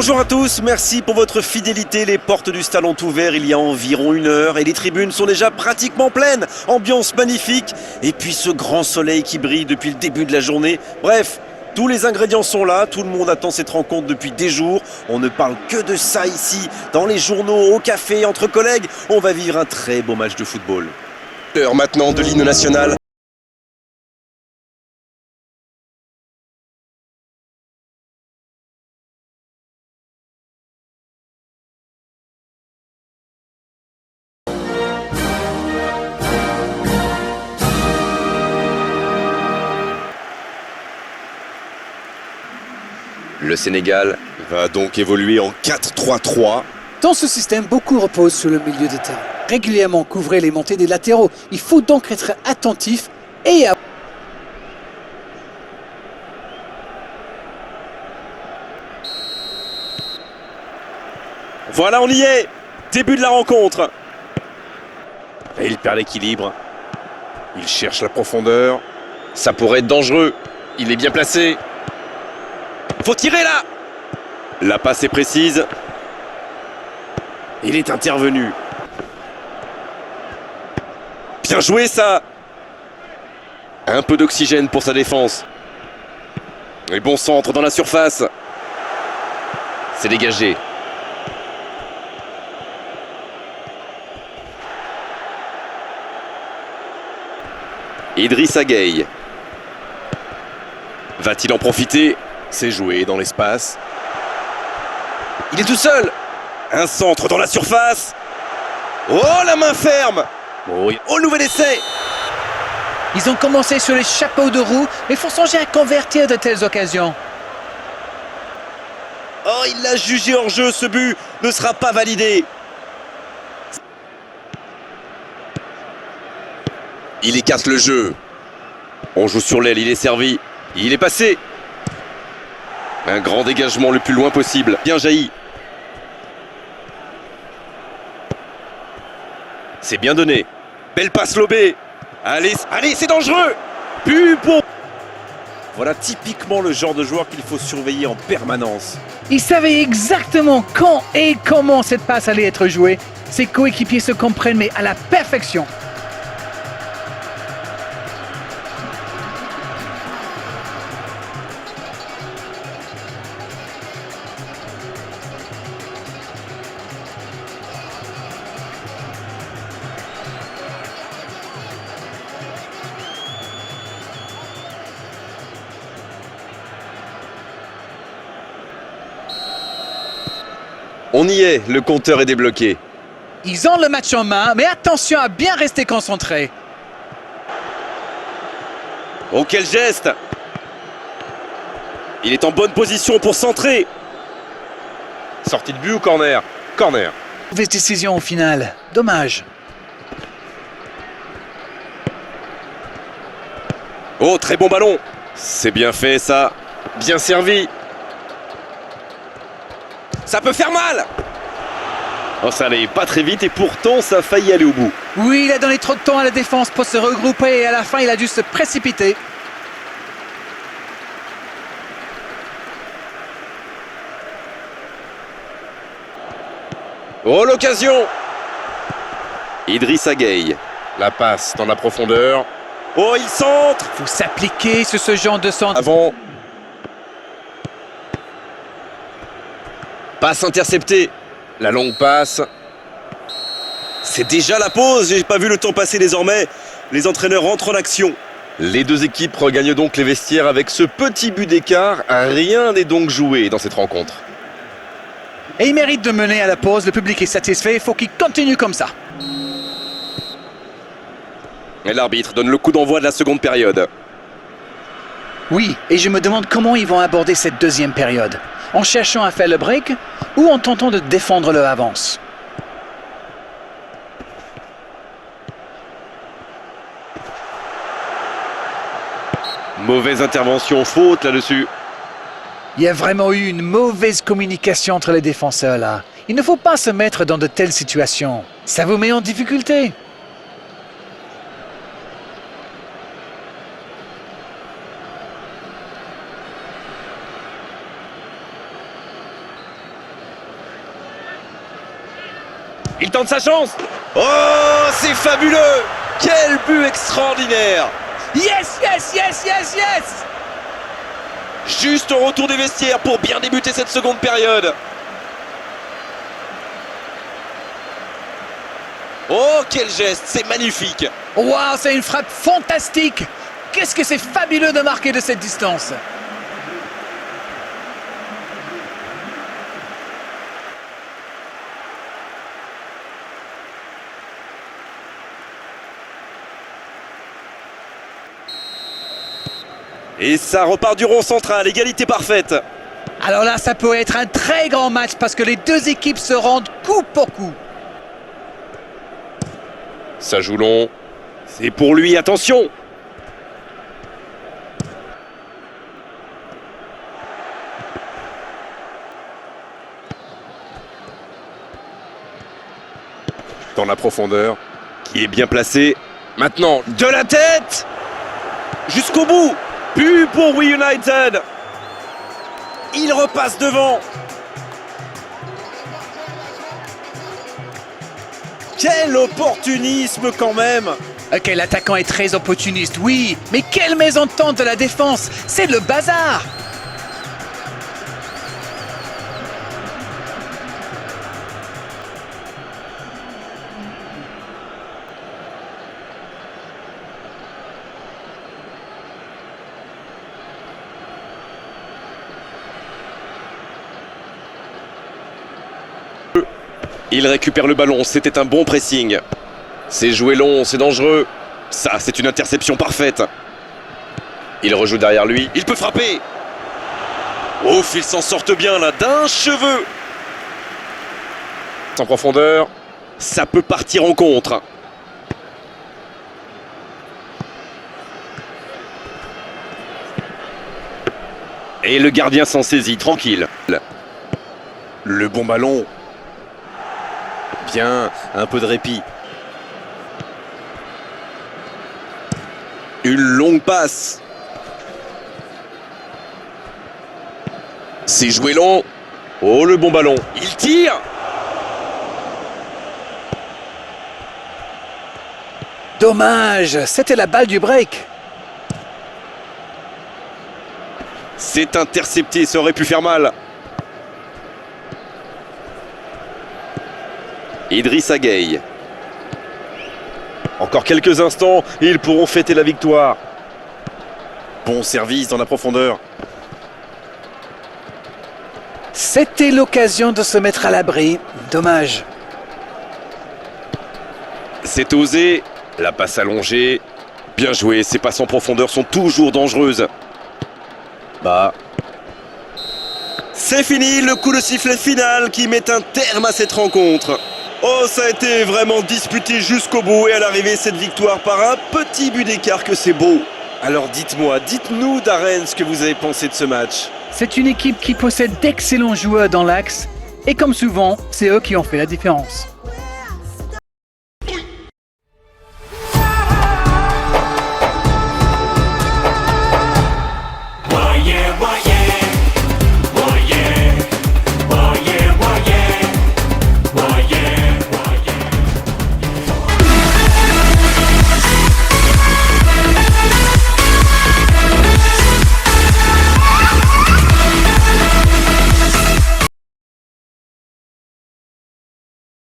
Bonjour à tous, merci pour votre fidélité. Les portes du stade ont ouvert il y a environ 1 heure et les tribunes sont déjà pratiquement pleines. Ambiance magnifique et puis ce grand soleil qui brille depuis le début de la journée. Bref, tous les ingrédients sont là, tout le monde attend cette rencontre depuis des jours. On ne parle que de ça ici, dans les journaux, au café, entre collègues. On va vivre un très beau match de football. L'heure maintenant de l'hymne national. Le Sénégal va donc évoluer en 4-3-3. Dans ce système, beaucoup reposent sur le milieu de terrain. Régulièrement couvrir les montées des latéraux. Il faut donc être attentif et Voilà, on y est. Début de la rencontre. Et il perd l'équilibre. Il cherche la profondeur. Ça pourrait être dangereux. Il est bien placé. Faut tirer là. La passe est précise. Il est intervenu. Bien joué ça. Un peu d'oxygène pour sa défense. Et bon centre dans la surface. C'est dégagé. Idrissa Gueye. Va-t-il en profiter? C'est joué dans l'espace. Il est tout seul. Un centre dans la surface. Oh, la main ferme. Oh, nouvel essai. ils ont commencé sur les chapeaux de roue, mais faut songer à convertir de telles occasions. Oh, il l'a jugé hors jeu. Ce but ne sera pas validé. Il écarte le jeu. On joue sur l'aile, il est servi. Il est passé. Un grand dégagement le plus loin possible. Bien jailli. C'est bien donné. Belle passe lobée. Allez, allez, c'est dangereux. Pour... Voilà typiquement le genre de joueur qu'il faut surveiller en permanence. Il savait exactement quand et comment cette passe allait être jouée. Ses coéquipiers se comprennent, mais à la perfection. On y est, le compteur est débloqué. Ils ont le match en main, mais attention à bien rester concentré. Oh, quel geste! Il est en bonne position pour centrer. Sortie de but ou corner? Corner. Mauvaise décision au final. Dommage. Oh, très bon ballon. C'est bien fait ça. Bien servi. Ça peut faire mal. Oh, ça n'allait pas très vite et pourtant ça a failli aller au bout. Oui, il a donné trop de temps à la défense pour se regrouper et à la fin, il a dû se précipiter. Oh, l'occasion. Idrissa Gueye. La passe dans la profondeur. Oh, il centre. Faut s'appliquer sur ce genre de centre. Avant. Passe interceptée. La longue passe. C'est déjà la pause. J'ai pas vu le temps passer désormais. Les entraîneurs entrent en action. Les deux équipes regagnent donc les vestiaires avec ce petit but d'écart. Rien n'est donc joué dans cette rencontre. Et il mérite de mener à la pause. Le public est satisfait. Il faut qu'il continue comme ça. Et l'arbitre donne le coup d'envoi de la seconde période. Oui, et je me demande comment ils vont aborder cette deuxième période. En cherchant à faire le break ou en tentant de défendre leur avance. Mauvaise intervention, faute là-dessus. Il y a vraiment eu une mauvaise communication entre les défenseurs là. Il ne faut pas se mettre dans de telles situations. Ça vous met en difficulté. Il tente sa chance. Oh, c'est fabuleux. Quel but extraordinaire. Yes, yes, yes, yes, yes! Juste au retour des vestiaires pour bien débuter cette seconde période. Oh, quel geste, c'est magnifique. Waouh, c'est une frappe fantastique! Qu'est-ce que c'est fabuleux de marquer de cette distance! Et ça repart du rond central, égalité parfaite. Alors là, ça peut être un très grand match parce que les deux équipes se rendent coup pour coup. Ça joue long. C'est pour lui, attention. Dans la profondeur. Qui est bien placé. Maintenant, de la tête. Jusqu'au bout. But pour We United. Il repasse devant. Quel opportunisme quand même. Ok, l'attaquant est très opportuniste, oui, mais quelle mésentente de la défense! C'est le bazar! Il récupère le ballon, c'était un bon pressing. C'est joué long, c'est dangereux. Ça, c'est une interception parfaite. Il rejoue derrière lui, il peut frapper. Ouf, ils s'en sortent bien là, d'un cheveu. En profondeur, ça peut partir en contre. Et le gardien s'en saisit, tranquille. Le bon ballon. Bien, un peu de répit. Une longue passe. C'est joué long. Oh, le bon ballon. Il tire. Dommage, c'était la balle du break. C'est intercepté, ça aurait pu faire mal. Idrissa Gueye. Encore quelques instants et ils pourront fêter la victoire. Bon service dans la profondeur. C'était l'occasion de se mettre à l'abri. Dommage. C'est osé. La passe allongée. Bien joué, ces passes en profondeur sont toujours dangereuses. Bah. C'est fini, le coup de sifflet final qui met un terme à cette rencontre. Oh, ça a été vraiment disputé jusqu'au bout et à l'arrivée, cette victoire par un petit but d'écart que c'est beau. Alors dites-nous Darren ce que vous avez pensé de ce match. C'est une équipe qui possède d'excellents joueurs dans l'axe et comme souvent, c'est eux qui ont fait la différence.